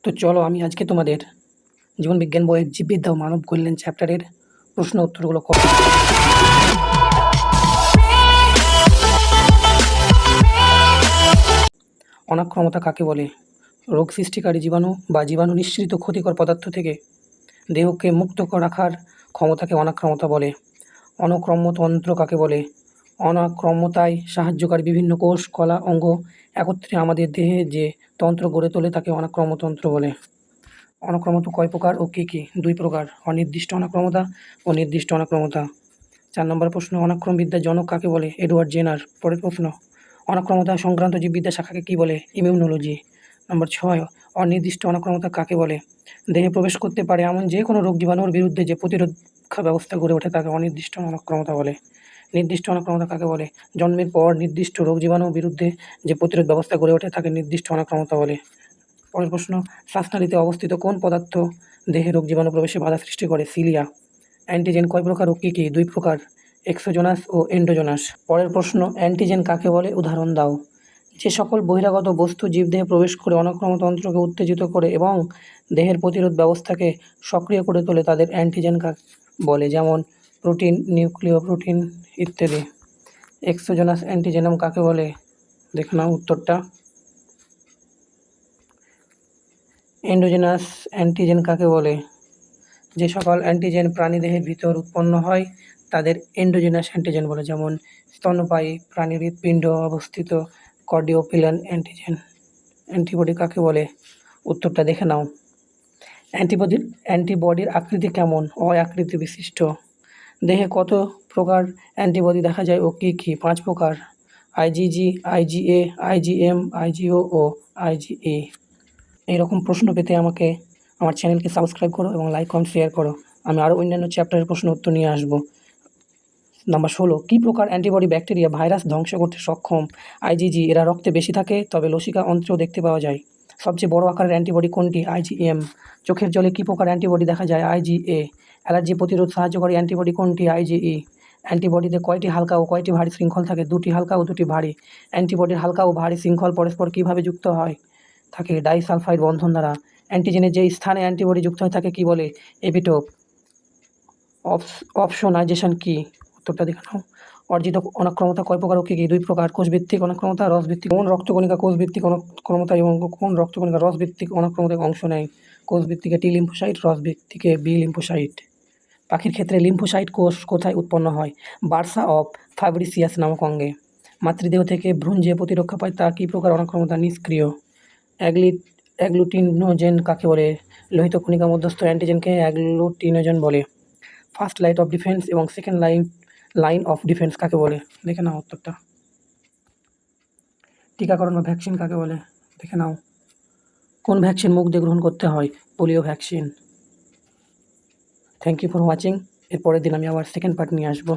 তো চলো আমি আজকে তোমাদের জীবনবিজ্ঞান বইয়ের জীববিদ্যা ও মানব কল্যাণ চ্যাপ্টারের প্রশ্ন উত্তরগুলো করব। অনাক্রমতা কাকে বলে? রোগ সৃষ্টিকারী জীবাণু বা জীবাণু নিঃসৃত ক্ষতিকর পদার্থ থেকে দেহকে মুক্ত রাখার ক্ষমতাকে অনাক্রমতা বলে। অনক্রম্যতন্ত্র কাকে বলে? অনাক্রম্যতায় সাহায্যকারী বিভিন্ন কোষ, কলা, অঙ্গ একত্রে আমাদের দেহে যে তন্ত্র গড়ে তোলে তাকে অনাক্রম্যতন্ত্র বলে। অনাক্রমতা কয় প্রকার ও কী কী? 2 প্রকার, অনির্দিষ্ট অনাক্রমতা ও নির্দিষ্ট অনাক্রমতা। 4 নম্বর প্রশ্ন, অনাক্রমবিদ্যার জনক কাকে বলে? Edward Jenner. পরের প্রশ্ন, অনাক্রমতা সংক্রান্ত জীববিদ্যা শাখাকে কী বলে? ইমিউনোলজি। নম্বর 6, অনির্দিষ্ট অনাক্রমতা কাকে বলে? দেহে প্রবেশ করতে পারে এমন যে কোনো রোগ জীবাণুর বিরুদ্ধে যে প্রতিরক্ষা ব্যবস্থা গড়ে ওঠে তাকে অনির্দিষ্ট অনাক্রমতা বলে। নির্দিষ্ট অনাক্রমতা কাকে বলে? জন্মের পর নির্দিষ্ট রোগ জীবাণুর বিরুদ্ধে যে প্রতিরোধ ব্যবস্থা গড়ে ওঠে তাকে নির্দিষ্ট অনাক্রমতা বলে। পরের প্রশ্ন, শ্বাসনালীতে অবস্থিত কোন পদার্থ দেহে রোগ জীবাণু প্রবেশে বাধা সৃষ্টি করে? সিলিয়া। অ্যান্টিজেন কয় প্রকার ও কী কী? 2 প্রকার, এক্সোজেনাস ও এন্ডোজেনাস। পরের প্রশ্ন, অ্যান্টিজেন কাকে বলে? উদাহরণ দাও। যে সকল বহিরাগত বস্তু জীবদেহে প্রবেশ করে অনাক্রমতন্ত্রকে উত্তেজিত করে এবং দেহের প্রতিরোধ ব্যবস্থাকে সক্রিয় করে তোলে তাদের অ্যান্টিজেন বলে, যেমন প্রোটিন, নিউক্লিয় প্রোটিন ইত্যাদি। এক্সোজেনাস অ্যান্টিজেনাম কাকে বলে? দেখে নাও উত্তরটা। এন্ডোজেনাস অ্যান্টিজেন কাকে বলে? যে সকল অ্যান্টিজেন প্রাণীদেহের ভিতর উৎপন্ন হয় তাদের এন্ডোজেনাস অ্যান্টিজেন বলে, যেমন স্তন্যপায়ী প্রাণীর হৃৎপিণ্ড অবস্থিত কার্ডিওপিলান অ্যান্টিবডি কাকে বলে? উত্তরটা দেখে নাও। অ্যান্টিবডির আকৃতি কেমন? অ-আকৃতি বিশিষ্ট। দেহে কত প্রকার অ্যান্টিবডি দেখা যায় ও কী কী? 5 প্রকার, আইজিজি, আইজিএ, আইজিএম, আইজিও ও আইজিই। এইরকম প্রশ্ন পেতে আমাকে আমার চ্যানেলকে সাবস্ক্রাইব করো এবং লাইক, কমেন্ট, শেয়ার করো। আমি আরও অন্যান্য চ্যাপ্টারের প্রশ্ন উত্তর নিয়ে আসবো। নাম্বার 16, কী প্রকার অ্যান্টিবডি ব্যাকটেরিয়া ভাইরাস ধ্বংস করতে সক্ষম? আইজিজি, এরা রক্তে বেশি থাকে তবে লসিকা অন্ত্রেও দেখতে পাওয়া যায়। সবচেয়ে বড় আকারের অ্যান্টিবডি কোনটি? আইজিএম। চোখের জলে কী প্রকার অ্যান্টিবডি দেখা যায়? আইজিএ। অ্যালার্জি প্রতিরোধ সাহায্যকারী অ্যান্টিবডি কোনটি? আইজিই। অ্যান্টিবডিতে কয়টি হালকা ও কয়টি ভারী শৃঙ্খল থাকে? 2টি হালকা ও 2টি ভারী। অ্যান্টিবডির হালকা ও ভারী শৃঙ্খল পরস্পর কীভাবে যুক্ত হয় থাকে? ডাইসালফাইড বন্ধন দ্বারা। অ্যান্টিজেনের যে স্থানে অ্যান্টিবডি যুক্ত হয়ে থাকে কী বলে? এপিটোপ। অপসোনাইজেশন কী? উত্তরটা দেখে নাও। অর্জিত অনাক্রমতা কয় প্রকার ও কী কী? 2 প্রকার, কোষভিত্তিক অনাক্রমতা, রসভিত্তিক। কোন রক্তকণিকা কোষভিত্তিক অনাক্রমতা এবং কোন রক্তকণিকা রসভিত্তিক অনাক্রমতায় অংশ নেয়? কোষভিত্তিকে টি লিম্ফোসাইট, রসভিত্তিকে বি লিম্ফোসাইট। পাখির ক্ষেত্রে লিম্ফোসাইট কোষ কোথায় উৎপন্ন হয়? বার্সা অফ ফাব্রিসিয়াস নামক অঙ্গে। মাতৃদেহ থেকে ভ্রূণ যে প্রতিরক্ষা পায় তা কী প্রকার অনাক্রমতা? নিষ্ক্রিয়। অ্যাগ্লুটিনোজেন কাকে বলে? লোহিত কণিকা মধ্যস্থ অ্যান্টিজেনকে অ্যাগ্লুটিনোজেন বলে। ফার্স্ট লাইন অফ ডিফেন্স এবং সেকেন্ড লাইন অফ ডিফেন্স কাকে বলে? দেখে নাও উত্তরটা। টিকাকরণ বা ভ্যাকসিন কাকে বলে? দেখে নাও। কোন ভ্যাকসিন মুখ দিয়ে গ্রহণ করতে হয়? Polio vaccine. Thank you for watching. এর পরের দিন আমি আবার সেকেন্ড পার্ট নিয়ে আসবো।